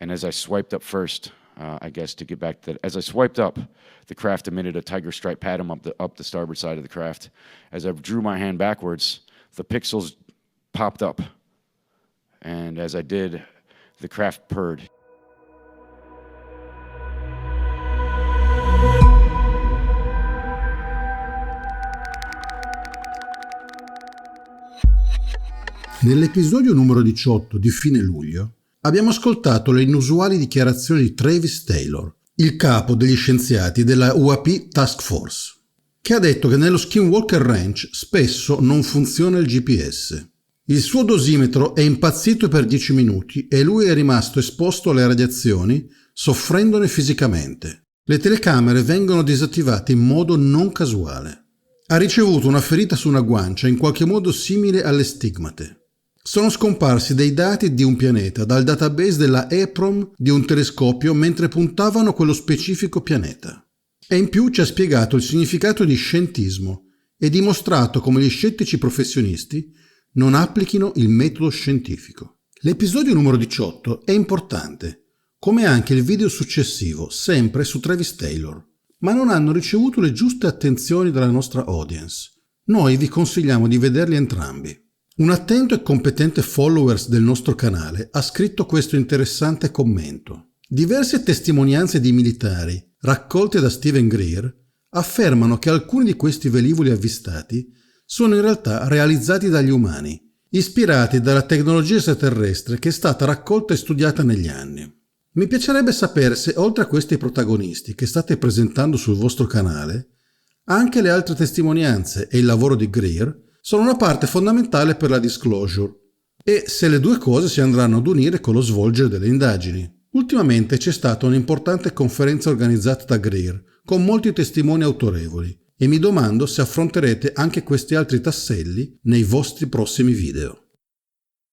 And as I swiped up first, I guess to get back to that, as I swiped up, the craft emitted a tiger stripe pattern up the starboard side of the craft. As I drew my hand backwards, the pixels popped up. And as I did, the craft purred. Nell'episodio numero 18 di fine luglio abbiamo ascoltato le inusuali dichiarazioni di Travis Taylor, il capo degli scienziati della UAP Task Force, che ha detto che nello Skinwalker Ranch spesso non funziona il GPS. Il suo dosimetro è impazzito per 10 minuti e lui è rimasto esposto alle radiazioni, soffrendone fisicamente. Le telecamere vengono disattivate in modo non casuale. Ha ricevuto una ferita su una guancia in qualche modo simile alle stigmate. Sono scomparsi dei dati di un pianeta dal database della EPROM di un telescopio mentre puntavano quello specifico pianeta. E in più ci ha spiegato il significato di scientismo e dimostrato come gli scettici professionisti non applichino il metodo scientifico. L'episodio numero 18 è importante, come anche il video successivo, sempre su Travis Taylor, ma non hanno ricevuto le giuste attenzioni dalla nostra audience. Noi vi consigliamo di vederli entrambi. Un attento e competente follower del nostro canale ha scritto questo interessante commento. Diverse testimonianze di militari, raccolte da Steven Greer, affermano che alcuni di questi velivoli avvistati sono in realtà realizzati dagli umani, ispirati dalla tecnologia extraterrestre che è stata raccolta e studiata negli anni. Mi piacerebbe sapere se, oltre a questi protagonisti che state presentando sul vostro canale, anche le altre testimonianze e il lavoro di Greer sono una parte fondamentale per la disclosure e se le due cose si andranno ad unire con lo svolgere delle indagini. Ultimamente c'è stata un'importante conferenza organizzata da Greer con molti testimoni autorevoli e mi domando se affronterete anche questi altri tasselli nei vostri prossimi video.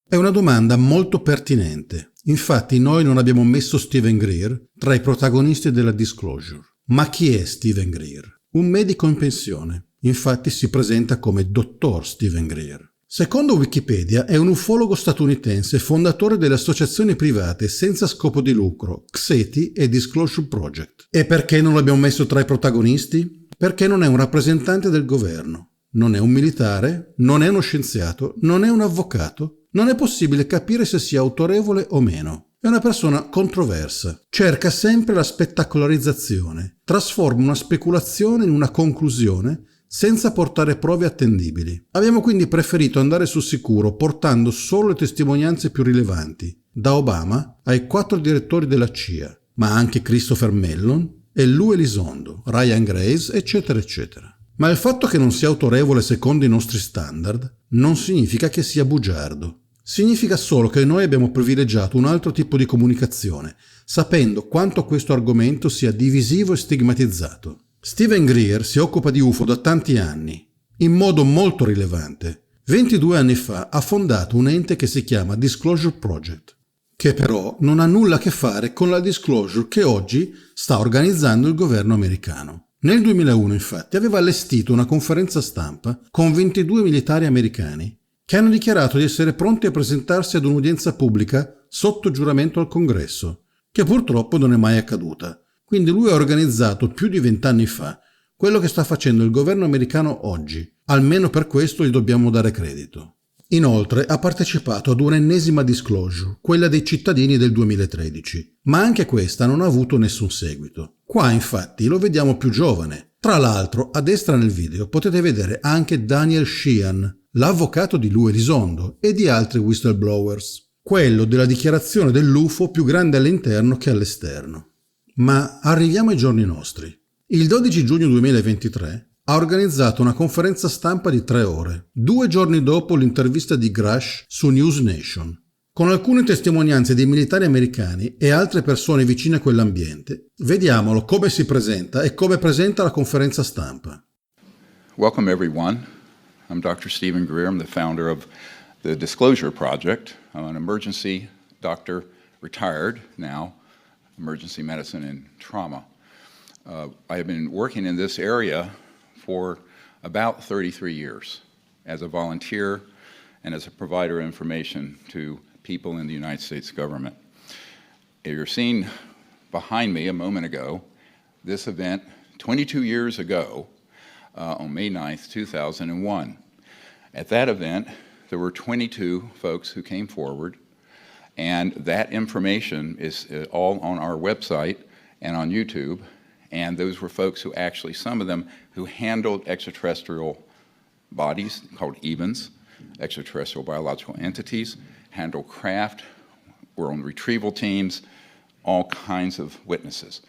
È una domanda molto pertinente. Infatti noi non abbiamo messo Steven Greer tra i protagonisti della disclosure. Ma chi è Steven Greer? Un medico in pensione. Infatti si presenta come Dottor Steven Greer. Secondo Wikipedia è un ufologo statunitense fondatore delle associazioni private senza scopo di lucro, XETI e Disclosure Project. E perché non l'abbiamo messo tra i protagonisti? Perché non è un rappresentante del governo, non è un militare, non è uno scienziato, non è un avvocato, non è possibile capire se sia autorevole o meno. È una persona controversa, cerca sempre la spettacolarizzazione, trasforma una speculazione in una conclusione senza portare prove attendibili. Abbiamo quindi preferito andare sul sicuro portando solo le testimonianze più rilevanti, da Obama ai 4 direttori della CIA, ma anche Christopher Mellon e Lou Elizondo, Ryan Grace, eccetera eccetera. Ma il fatto che non sia autorevole secondo i nostri standard non significa che sia bugiardo. Significa solo che noi abbiamo privilegiato un altro tipo di comunicazione, sapendo quanto questo argomento sia divisivo e stigmatizzato. Steven Greer si occupa di UFO da tanti anni, in modo molto rilevante. 22 anni fa ha fondato un ente che si chiama Disclosure Project, che però non ha nulla a che fare con la disclosure che oggi sta organizzando il governo americano. Nel 2001, infatti, aveva allestito una conferenza stampa con 22 militari americani che hanno dichiarato di essere pronti a presentarsi ad un'udienza pubblica sotto giuramento al Congresso, che purtroppo non è mai accaduta. Quindi lui ha organizzato più di 20 anni fa quello che sta facendo il governo americano oggi. Almeno per questo gli dobbiamo dare credito. Inoltre ha partecipato ad un'ennesima disclosure, quella dei cittadini del 2013, ma anche questa non ha avuto nessun seguito. Qua infatti lo vediamo più giovane. Tra l'altro, a destra nel video potete vedere anche Daniel Sheehan, l'avvocato di Lou Elizondo e di altri whistleblowers, quello della dichiarazione dell'UFO più grande all'interno che all'esterno. Ma arriviamo ai giorni nostri. Il 12 giugno 2023 ha organizzato una conferenza stampa di 3 ore, 2 giorni dopo l'intervista di Grush su News Nation, con alcune testimonianze di militari americani e altre persone vicine a quell'ambiente. Vediamolo come si presenta e come presenta la conferenza stampa. Welcome everyone. I'm Dr. Steven Greer. I'm the founder of the Disclosure Project. I'm an emergency doctor, retired now, emergency medicine and trauma. I have been working in this area for about 33 years as a volunteer and as a provider of information to people in the United States government. You're seeing behind me a moment ago this event 22 years ago on May 9th, 2001. At that event, there were 22 folks who came forward, and that information is all on our website and on YouTube, and those were folks who actually, some of them, who handled extraterrestrial bodies called EBINs, extraterrestrial biological entities, handled craft, were on retrieval teams, all kinds of witnesses.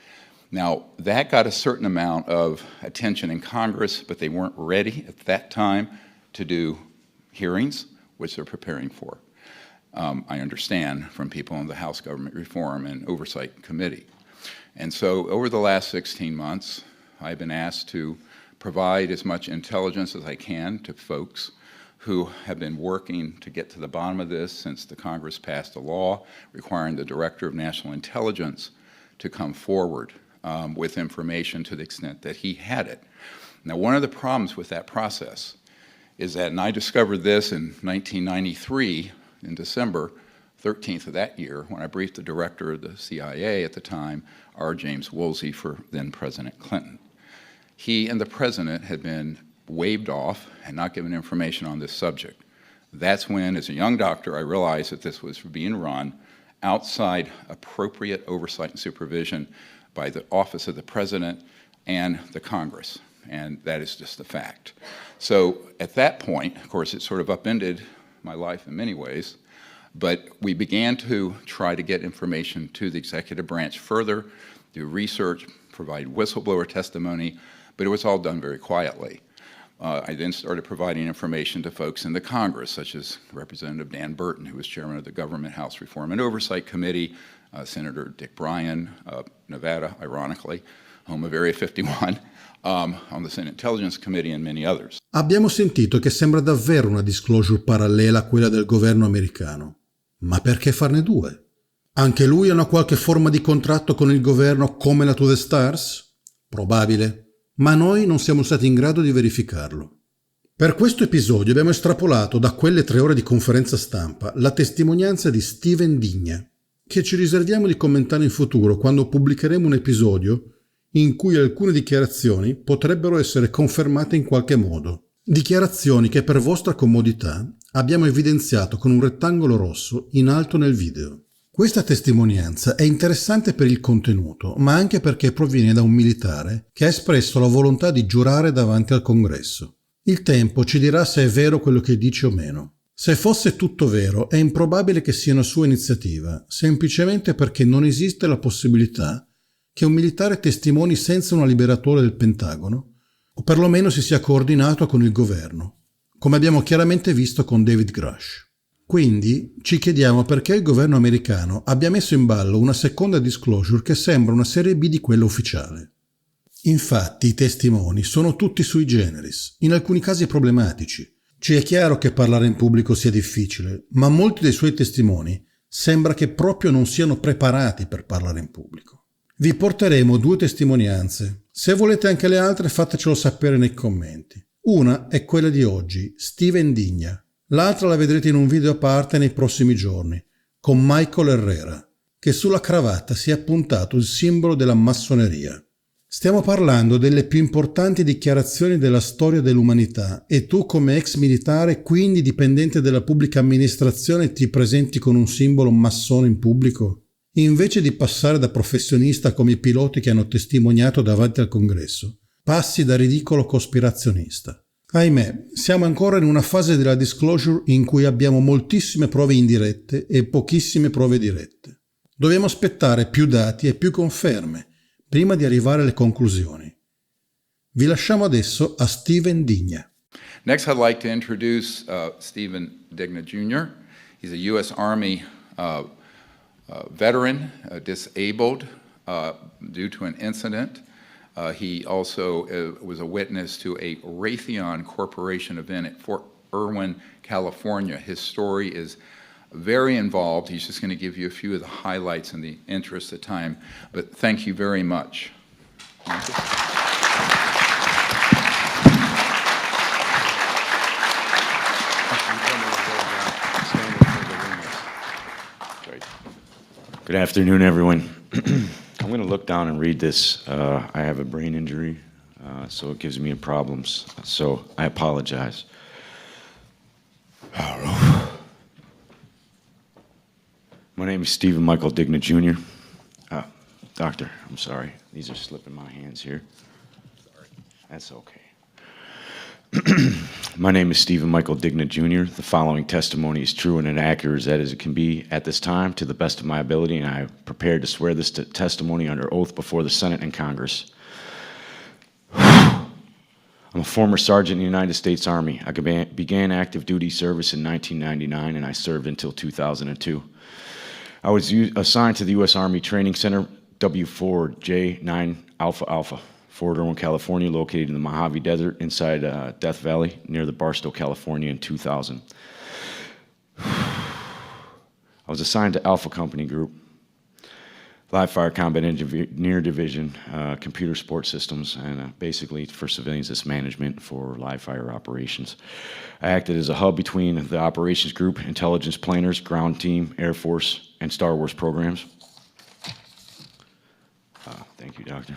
Now, that got a certain amount of attention in Congress, but they weren't ready at that time to do hearings, which they're preparing for. I understand from people on the House Government Reform and Oversight Committee. And so over the last 16 months, I've been asked to provide as much intelligence as I can to folks who have been working to get to the bottom of this since the Congress passed a law requiring the Director of National Intelligence to come forward with information to the extent that he had it. Now, one of the problems with that process is that, and I discovered this in 1993, in December 13th of that year, when I briefed the director of the CIA at the time, R. James Woolsey, for then President Clinton. He and the president had been waved off and not given information on this subject. That's when, as a young doctor, I realized that this was being run outside appropriate oversight and supervision by the office of the president and the Congress, and that is just a fact. So at that point, of course, it sort of upended my life in many ways, but we began to try to get information to the executive branch further, do research, provide whistleblower testimony, but it was all done very quietly. I then started providing information to folks in the Congress, such as Representative Dan Burton, who was chairman of the Government House Reform and Oversight Committee, Senator Dick Bryan of Nevada, ironically, home of Area 51, on the Senate Intelligence Committee, and many others. Abbiamo sentito che sembra davvero una disclosure parallela a quella del governo americano. Ma perché farne due? Anche lui ha una qualche forma di contratto con il governo come la To The Stars? Probabile. Ma noi non siamo stati in grado di verificarlo. Per questo episodio abbiamo estrapolato da quelle 3 ore di conferenza stampa la testimonianza di Steven Digna, che ci riserviamo di commentare in futuro quando pubblicheremo un episodio in cui alcune dichiarazioni potrebbero essere confermate in qualche modo. Dichiarazioni che per vostra comodità abbiamo evidenziato con un rettangolo rosso in alto nel video. Questa testimonianza è interessante per il contenuto, ma anche perché proviene da un militare che ha espresso la volontà di giurare davanti al Congresso. Il tempo ci dirà se è vero quello che dice o meno. Se fosse tutto vero, è improbabile che sia una sua iniziativa, semplicemente perché non esiste la possibilità che un militare testimoni senza una liberatoria del Pentagono, o perlomeno si sia coordinato con il governo, come abbiamo chiaramente visto con David Grush. Quindi ci chiediamo perché il governo americano abbia messo in ballo una seconda disclosure che sembra una serie B di quella ufficiale. Infatti i testimoni sono tutti sui generis, in alcuni casi problematici. Ci è chiaro che parlare in pubblico sia difficile, ma molti dei suoi testimoni sembra che proprio non siano preparati per parlare in pubblico. Vi porteremo 2 testimonianze. Se volete anche le altre fatecelo sapere nei commenti. Una è quella di oggi, Steven Digna. L'altra la vedrete in un video a parte nei prossimi giorni, con Michael Herrera, che sulla cravatta si è appuntato il simbolo della massoneria. Stiamo parlando delle più importanti dichiarazioni della storia dell'umanità e tu come ex militare, quindi dipendente della pubblica amministrazione, ti presenti con un simbolo massone in pubblico? Invece di passare da professionista come i piloti che hanno testimoniato davanti al Congresso, passi da ridicolo cospirazionista. Ahimè, siamo ancora in una fase della disclosure in cui abbiamo moltissime prove indirette e pochissime prove dirette. Dobbiamo aspettare più dati e più conferme prima di arrivare alle conclusioni. Vi lasciamo adesso a Steven Digna. Next, I'd like to introduce Steven Digna Jr. He's a U.S. Army veteran, disabled due to an incident. He also was a witness to a Raytheon Corporation event at Fort Irwin, California. His story is very involved. He's just going to give you a few of the highlights in the interest of time. But thank you very much. Thank you. Good afternoon, everyone. I'm going to look down and read this. I have a brain injury, so it gives me problems. So I apologize. My name is Stephen Michael Digna Jr. Doctor, I'm sorry. These are slipping my hands here. Sorry. That's okay. My name is Stephen Michael Digna Jr. The following testimony is true and accurate as it can be at this time, to the best of my ability, and I am prepared to swear this testimony under oath before the Senate and Congress. I'm a former sergeant in the United States Army. I began active duty service in 1999, and I served until 2002. I was assigned to the U.S. Army Training Center, W4J9 Alpha Alpha, Fort Irwin, California, located in the Mojave Desert inside Death Valley near the Barstow, California in 2000. I was assigned to Alpha Company Group, Live Fire Combat Engineer Division, Computer Support Systems, and basically for civilians, it's management for live fire operations. I acted as a hub between the operations group, intelligence planners, ground team, Air Force, and Star Wars programs. Thank you, Doctor.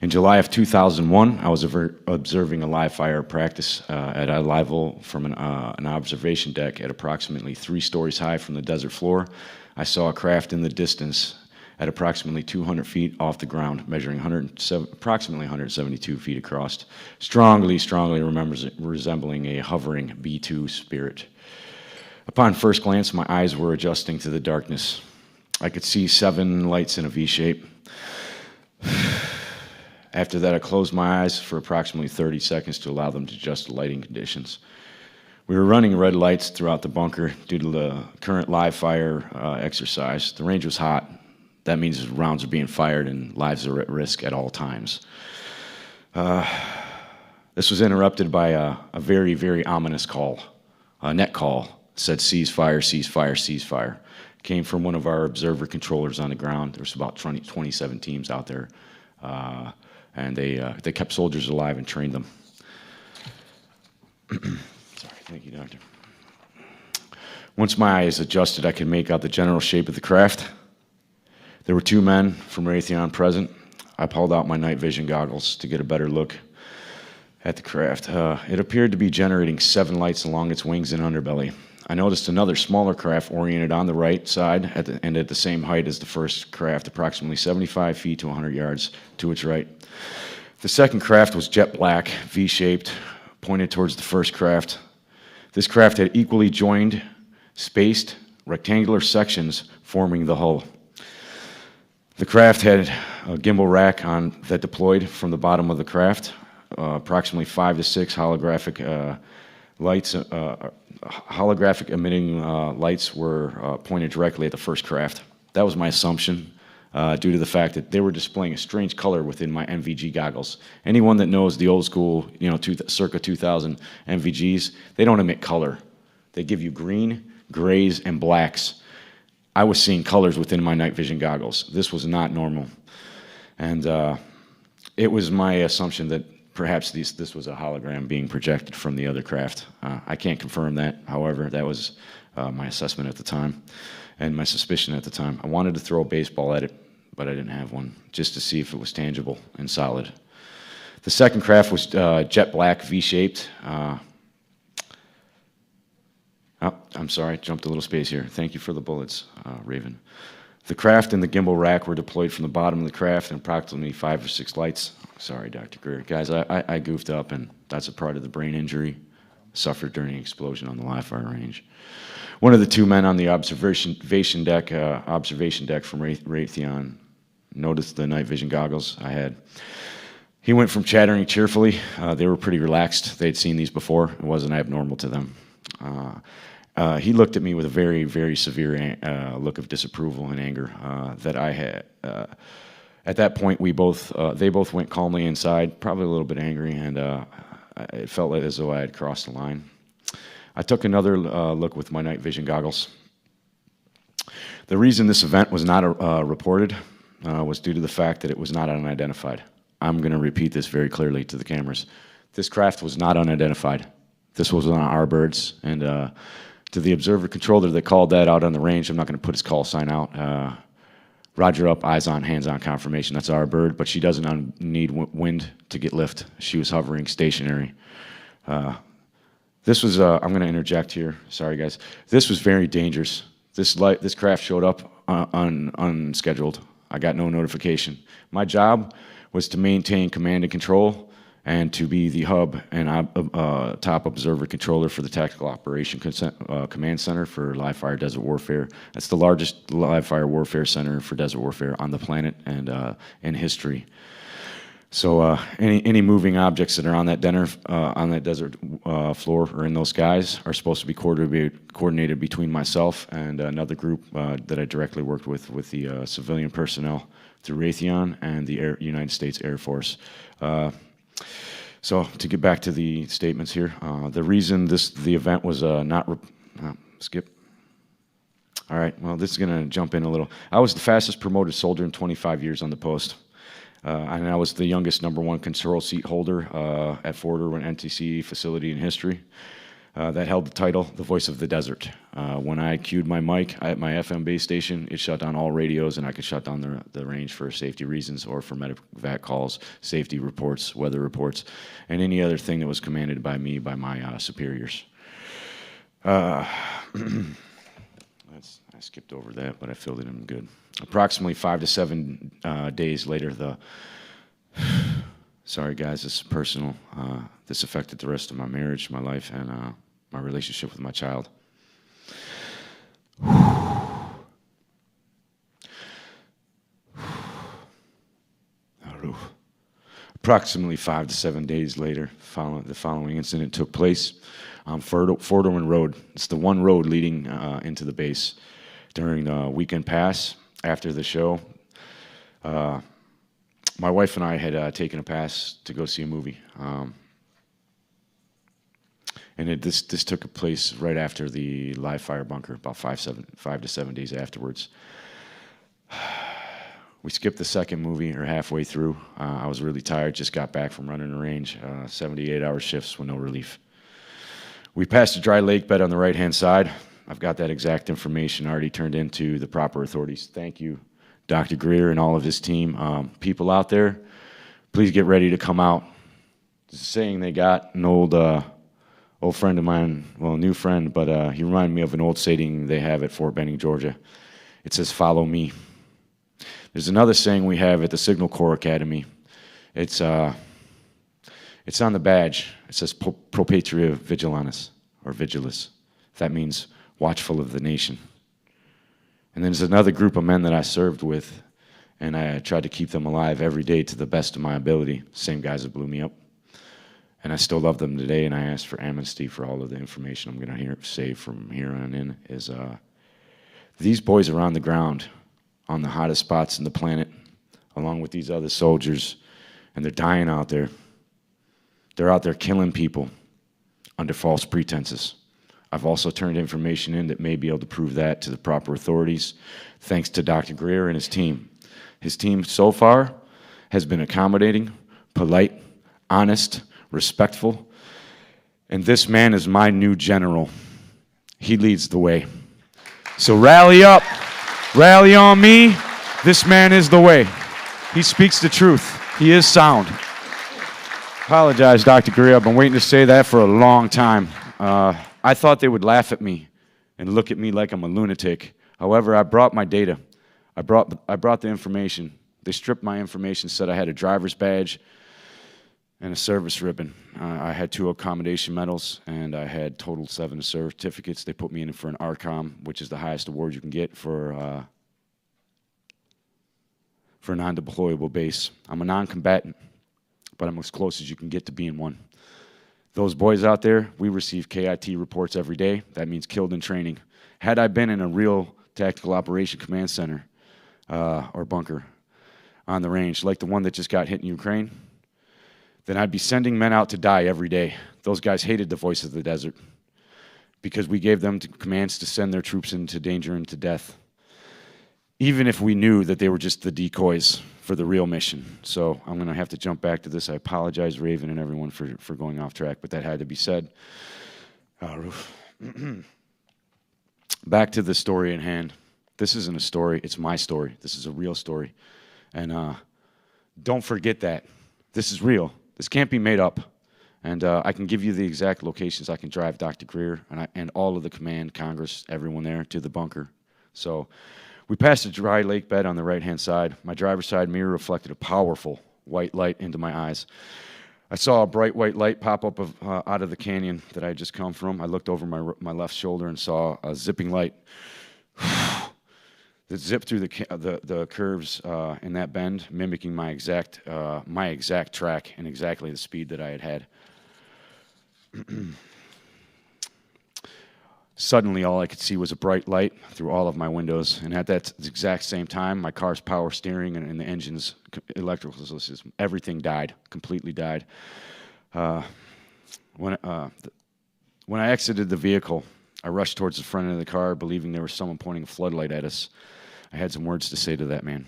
In July of 2001, I was observing a live fire practice at a level from an observation deck at approximately 3 stories high from the desert floor. I saw a craft in the distance at approximately 200 feet off the ground, measuring approximately 172 feet across, strongly resembling a hovering B-2 Spirit. Upon first glance, my eyes were adjusting to the darkness. I could see 7 lights in a V shape. After that, I closed my eyes for approximately 30 seconds to allow them to adjust to lighting conditions. We were running red lights throughout the bunker due to the current live fire exercise. The range was hot. That means rounds are being fired and lives are at risk at all times. This was interrupted by a very, very ominous call, a net call. It said, "Cease fire, cease fire, cease fire." It came from one of our observer controllers on the ground. There was about 27 teams out there. And they kept soldiers alive and trained them. Sorry, thank you, Doctor. Once my eyes adjusted, I could make out the general shape of the craft. There were 2 men from Raytheon present. I pulled out my night vision goggles to get a better look at the craft. It appeared to be generating 7 lights along its wings and underbelly. I noticed another smaller craft oriented on the right side and at the same height as the first craft, approximately 75 feet to 100 yards to its right. The second craft was jet black, V-shaped, pointed towards the first craft. This craft had equally joined, spaced, rectangular sections forming the hull. The craft had a gimbal rack that deployed from the bottom of the craft. Approximately 5 to 6 holographic lights, holographic emitting lights were pointed directly at the first craft. That was my assumption due to the fact that they were displaying a strange color within my NVG goggles. Anyone that knows the old school, circa 2000 NVGs, they don't emit color. They give you green, grays, and blacks. I was seeing colors within my night vision goggles. This was not normal. And it was my assumption that perhaps this was a hologram being projected from the other craft. I can't confirm that. However, that was my assessment at the time and my suspicion at the time. I wanted to throw a baseball at it, but I didn't have one, just to see if it was tangible and solid. The second craft was jet black, V-shaped. Oh, I'm sorry, jumped a little space here. Thank you for the bullets, Raven. The craft and the gimbal rack were deployed from the bottom of the craft and approximately 5 or 6 lights. Sorry, Dr. Greer. Guys, I goofed up, and that's a part of the brain injury suffered during an explosion on the live fire range. One of the 2 men on the observation deck from Raytheon noticed the night vision goggles I had. He went from chattering cheerfully. They were pretty relaxed. They'd seen these before. It wasn't abnormal to them. He looked at me with a very, very severe look of disapproval and anger that I had. At that point, they both went calmly inside, probably a little bit angry, and it felt as though I had crossed the line. I took another look with my night vision goggles. The reason this event was not reported was due to the fact that it was not unidentified. I'm going to repeat this very clearly to the cameras. This craft was not unidentified. This was on our birds, and to the observer controller that called that out on the range, I'm not going to put his call sign out. Roger up, eyes on, hands on confirmation. That's our bird, but she doesn't need wind to get lift. She was hovering stationary. This was, I'm going to interject here. Sorry, guys. This was very dangerous. This craft showed up unscheduled. I got no notification. My job was to maintain command and control and to be the hub and top observer controller for the Tactical Operation Command Center for live fire desert warfare. That's the largest live fire warfare center for desert warfare on the planet and in history. So any moving objects that are on that desert floor or in those skies are supposed to be coordinated between myself and another group that I directly worked with the civilian personnel through Raytheon and the United States Air Force. So to get back to the statements here, the reason the event was skip. All right, well, this is going to jump in a little. I was the fastest promoted soldier in 25 years on the post. And I was the youngest #1 control seat holder at Fort Irwin NTC facility in history that held the title, the Voice of the Desert. When I cued my mic at my FM base station, it shut down all radios, and I could shut down the range for safety reasons or for medevac calls, safety reports, weather reports, and any other thing that was commanded by me, by my superiors. I skipped over that, but I filled it in good. Approximately 5 to 7 days later, sorry guys, this is personal. This affected the rest of my marriage, my life, and my relationship with my child. Approximately 5 to 7 days later, the following incident took place on Fort Irwin Road. It's the one road leading into the base. During the weekend pass, after the show, my wife and I had taken a pass to go see a movie. And this took place right after the live fire bunker, about 5 to 7 days afterwards. We skipped the second movie, or halfway through. I was really tired, just got back from running the range, 78-hour shifts with no relief. We passed a dry lake bed on the right-hand side. I've got that exact information already turned into the proper authorities. Thank you, Dr. Greer and all of his team. People out there, please get ready to come out. There's a saying they got, an old friend of mine, well, a new friend, but he reminded me of an old saying they have at Fort Benning, Georgia. It says, "Follow me." There's another saying we have at the Signal Corps Academy. It's on the badge. It says, "Pro Patria Vigilantes," or Vigilis. That means watchful of the nation. And then there's another group of men that I served with, and I tried to keep them alive every day to the best of my ability. Same guys that blew me up. And I still love them today, and I ask for amnesty for all of the information I'm going to say from here on in. These boys are on the ground, on the hottest spots in the planet, along with these other soldiers, and they're dying out there. They're out there killing people under false pretenses. I've also turned information in that may be able to prove that to the proper authorities, thanks to Dr. Greer and his team. His team so far has been accommodating, polite, honest, respectful, and this man is my new general. He leads the way. So rally up, rally on me. This man is the way. He speaks the truth. He is sound. Apologize, Dr. Greer. I've been waiting to say that for a long time. I thought they would laugh at me and look at me like I'm a lunatic. However, I brought my data. I brought the information. They stripped my information, said I had a driver's badge and a service ribbon. I had 2 accommodation medals, and I had total 7 certificates. They put me in for an ARCOM, which is the highest award you can get for a non-deployable base. I'm a non-combatant, but I'm as close as you can get to being one. Those boys out there, we receive KIT reports every day. That means killed in training. Had I been in a real Tactical Operation Command Center or bunker on the range, like the one that just got hit in Ukraine, then I'd be sending men out to die every day. Those guys hated the Voice of the Desert because we gave them commands to send their troops into danger and to death, even if we knew that they were just the decoys for the real mission. So I'm going to have to jump back to this. I apologize, Raven and everyone, for going off track, but that had to be said. Back to the story in hand. This isn't a story. It's my story. This is a real story. And don't forget that. This is real. This can't be made up. And I can give you the exact locations. I can drive Dr. Greer and all of the command, Congress, everyone there to the bunker. So we passed a dry lake bed on the right-hand side. My driver's side mirror reflected a powerful white light into my eyes. I saw a bright white light pop up out of the canyon that I had just come from. I looked over my left shoulder and saw a zipping light that zipped through the curves in that bend, mimicking my exact track and exactly the speed that I had had. Suddenly, all I could see was a bright light through all of my windows, and at that exact same time, my car's power steering and the engine's electrical system, everything died, completely died. When I exited the vehicle, I rushed towards the front of the car, believing there was someone pointing a floodlight at us. I had some words to say to that man.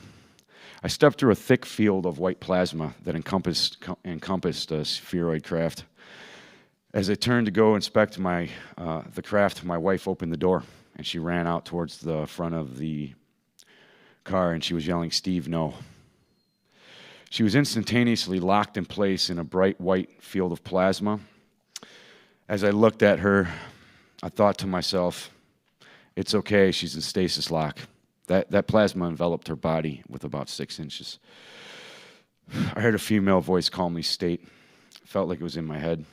I stepped through a thick field of white plasma that encompassed a spheroid craft. As I turned to go inspect the craft, my wife opened the door, and she ran out towards the front of the car, and she was yelling, "Steve, no." She was instantaneously locked in place in a bright white field of plasma. As I looked at her, I thought to myself, it's okay, she's in stasis lock. That plasma enveloped her body with about 6 inches. I heard a female voice calmly state, it felt like it was in my head.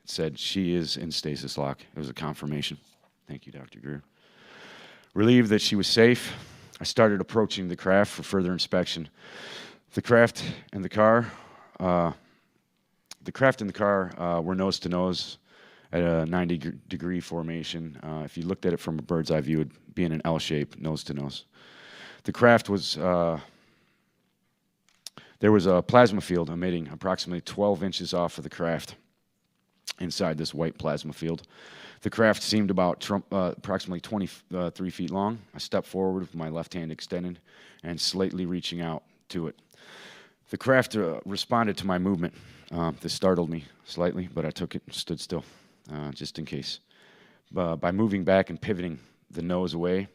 It said, she is in stasis lock. It was a confirmation. Thank you, Dr. Greer. Relieved that she was safe, I started approaching the craft for further inspection. The craft and the car were nose to nose at a 90-degree formation. If you looked at it from a bird's eye view, it would be in an L shape, nose to nose. The craft was, there was a plasma field emitting approximately 12 inches off of the craft inside this white plasma field. The craft seemed about approximately 23 feet long. I stepped forward with my left hand extended and slightly reaching out to it. The craft responded to my movement. This startled me slightly, but I took it and stood still, just in case. By moving back and pivoting the nose away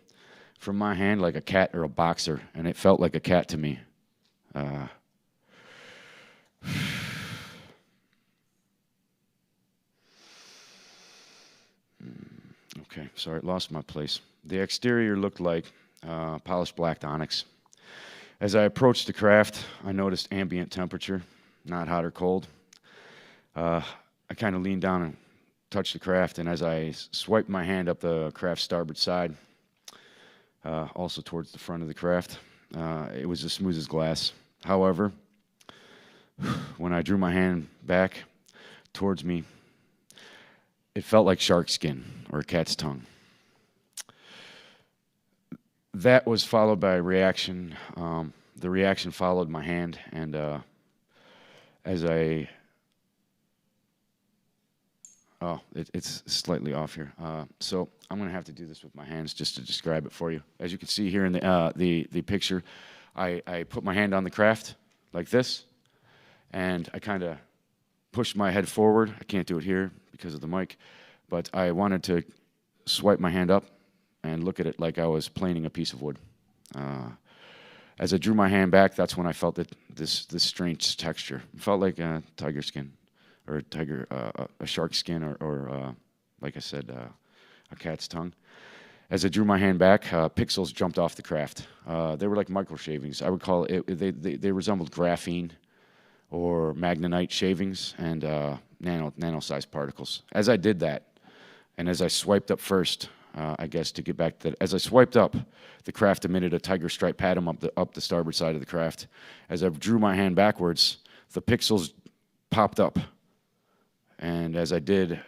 from my hand like a cat or a boxer, and it felt like a cat to me. Okay, sorry, lost my place. The exterior looked like polished black onyx. As I approached the craft, I noticed ambient temperature, not hot or cold. I kind of leaned down and touched the craft, and as I swiped my hand up the craft's starboard side, also towards the front of the craft, it was as smooth as glass. However, when I drew my hand back towards me, it felt like shark skin or a cat's tongue. That was followed by a reaction. The reaction followed my hand, and it's slightly off here. So I'm going to have to do this with my hands just to describe it for you. As you can see here in the picture, I put my hand on the craft like this, and I kind of pushed my head forward. I can't do it here because of the mic, but I wanted to swipe my hand up and look at it like I was planing a piece of wood. As I drew my hand back, that's when I felt that this strange texture. It felt like a tiger skin, or a shark skin, or like I said, a cat's tongue. As I drew my hand back, pixels jumped off the craft. They were like micro shavings. I would call it. They resembled graphene or magnetite shavings and nano-sized particles. As I did that, and as I swiped up first, I guess to get back to that, as I swiped up, the craft emitted a tiger stripe pattern up the starboard side of the craft. As I drew my hand backwards, the pixels popped up, and as I did,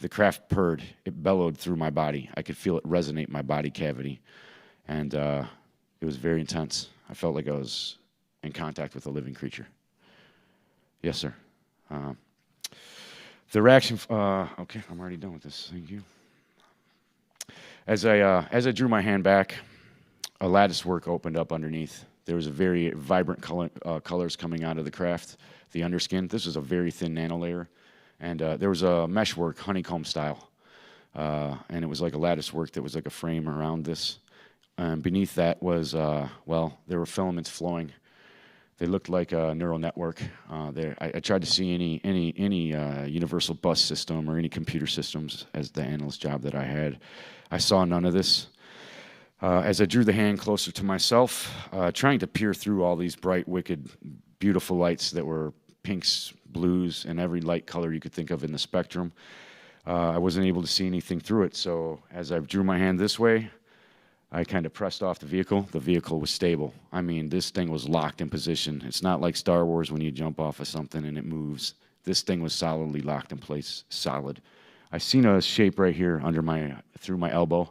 the craft purred. It bellowed through my body. I could feel it resonate my body cavity, and it was very intense. I felt like I was in contact with a living creature. Yes, sir. The reaction. Okay, I'm already done with this. Thank you. As I drew my hand back, a lattice work opened up underneath. There was a very vibrant colors coming out of the craft, the underskin. This was a very thin nano layer, and there was a meshwork, honeycomb style, and it was like a lattice work that was like a frame around this. And beneath that was, well, there were filaments flowing. They looked like a neural network. I tried to see any universal bus system or any computer systems as the analyst job that I had. I saw none of this. As I drew the hand closer to myself, trying to peer through all these bright, wicked, beautiful lights that were pinks, blues, and every light color you could think of in the spectrum, I wasn't able to see anything through it. So as I drew my hand this way, I kind of pressed off the vehicle. The vehicle was stable. I mean, this thing was locked in position. It's not like Star Wars when you jump off of something and it moves. This thing was solidly locked in place, solid. I seen a shape right here through my elbow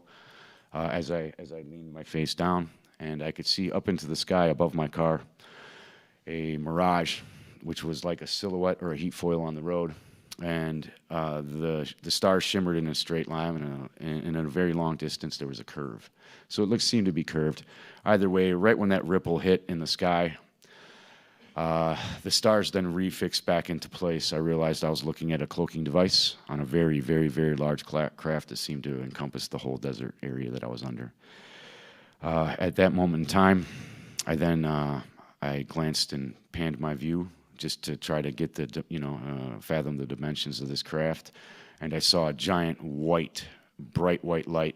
as I leaned my face down, and I could see up into the sky above my car a mirage, which was like a silhouette or a heat foil on the road. And the stars shimmered in a straight line, and in a very long distance there was a curve. So it seemed to be curved. Either way, right when that ripple hit in the sky, the stars then refixed back into place. I realized I was looking at a cloaking device on a very, very, very large craft that seemed to encompass the whole desert area that I was under. At that moment in time, I glanced and panned my view just to try to get fathom the dimensions of this craft. And I saw a giant bright white light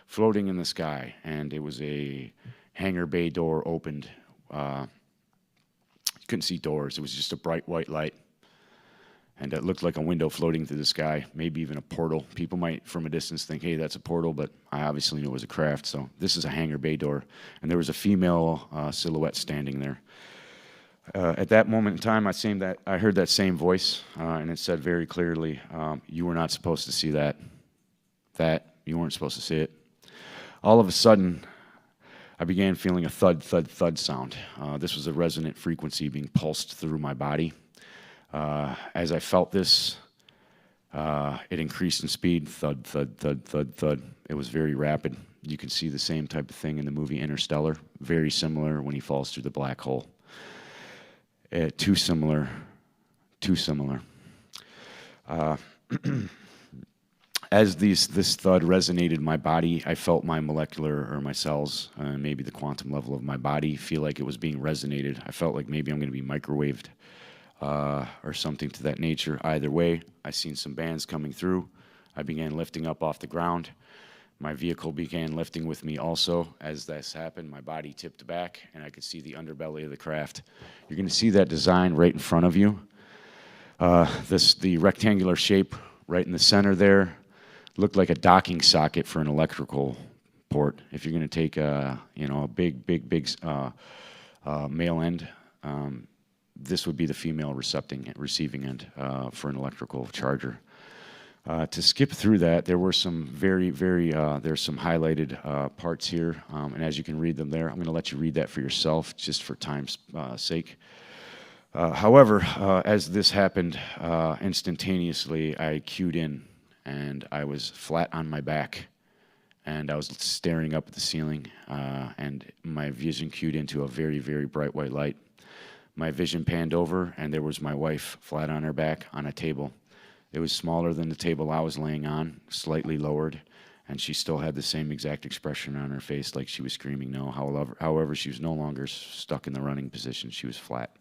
floating in the sky. And it was a hangar bay door opened. You couldn't see doors. It was just a bright white light. And it looked like a window floating through the sky, maybe even a portal. People might, from a distance, think, hey, that's a portal, but I obviously knew it was a craft. So this is a hangar bay door. And there was a female silhouette standing there. At that moment in time, I heard that same voice, and it said very clearly, you were not supposed to see that. You weren't supposed to see it. All of a sudden, I began feeling a thud, thud, thud sound. This was a resonant frequency being pulsed through my body. As I felt this, it increased in speed, thud, thud, thud, thud, thud. It was very rapid. You can see the same type of thing in the movie Interstellar, very similar when he falls through the black hole. Too similar. As this thud resonated in my body, I felt my molecular or my cells, maybe the quantum level of my body, feel like it was being resonated. I felt like maybe I'm going to be microwaved or something to that nature. Either way, I seen some bands coming through. I began lifting up off the ground. My vehicle began lifting with me also. As this happened, my body tipped back, and I could see the underbelly of the craft. You're going to see that design right in front of you. The rectangular shape right in the center there looked like a docking socket for an electrical port. If you're going to take a big male end, this would be the female receiving end for an electrical charger. To skip through that, there were some there's some highlighted parts here, and as you can read them there, I'm going to let you read that for yourself, just for time's sake. However, as this happened, instantaneously, I cued in, and I was flat on my back, and I was staring up at the ceiling, and my vision cued into a very, very bright white light. My vision panned over, and there was my wife flat on her back on a table. It was smaller than the table I was laying on, slightly lowered, and she still had the same exact expression on her face, like she was screaming no. However, she was no longer stuck in the running position. She was flat.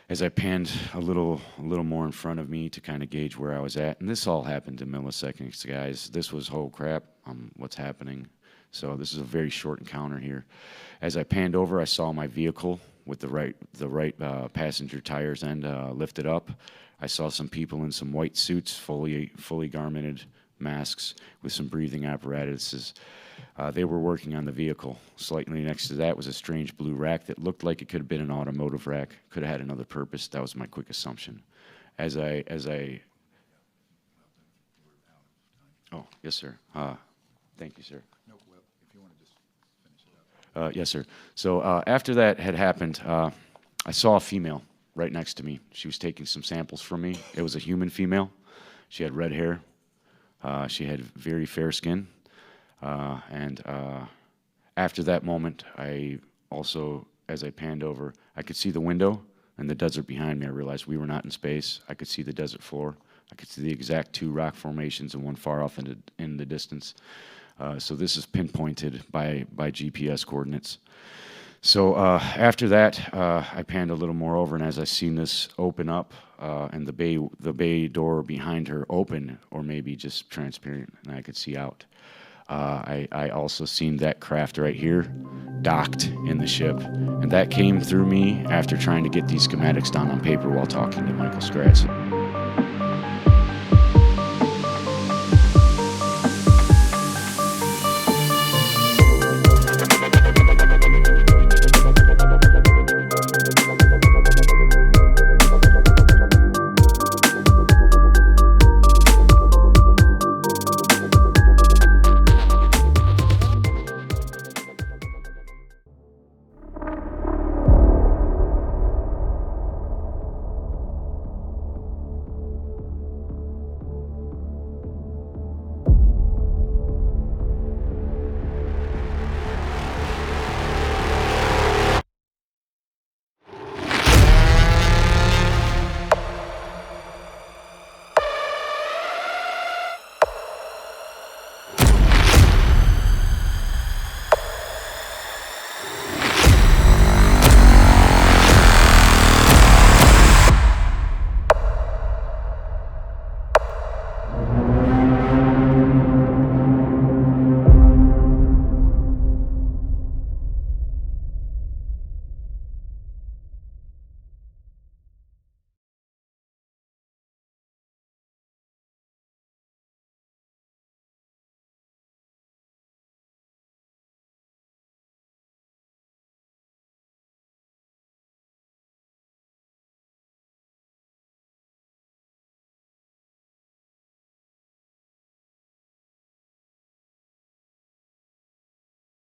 As I panned a little more in front of me to kind of gauge where I was at, and this all happened in milliseconds, guys. This was, oh crap, what's happening? So this is a very short encounter here. As I panned over, I saw my vehicle with the right passenger tires end lifted up. I saw some people in some white suits, fully garmented masks with some breathing apparatuses. They were working on the vehicle. Slightly next to that was a strange blue rack that looked like it could have been an automotive rack. Could have had another purpose. That was my quick assumption. As I oh, yes, sir. Thank you, sir. No, well, if you want to just finish it up. Yes, sir. So after that had happened, I saw a female right next to me. She was taking some samples from me. It was a human female. She had red hair. She had very fair skin. And after that moment, I also, as I panned over, I could see the window and the desert behind me. I realized we were not in space. I could see the desert floor. I could see the exact two rock formations and one far off in the distance. So this is pinpointed by GPS coordinates. So after that, I panned a little more over, and as I seen this open up and the bay door behind her open, or maybe just transparent, and I could see out. I also seen that craft right here docked in the ship, and that came through me after trying to get these schematics down on paper while talking to Michael Scratz.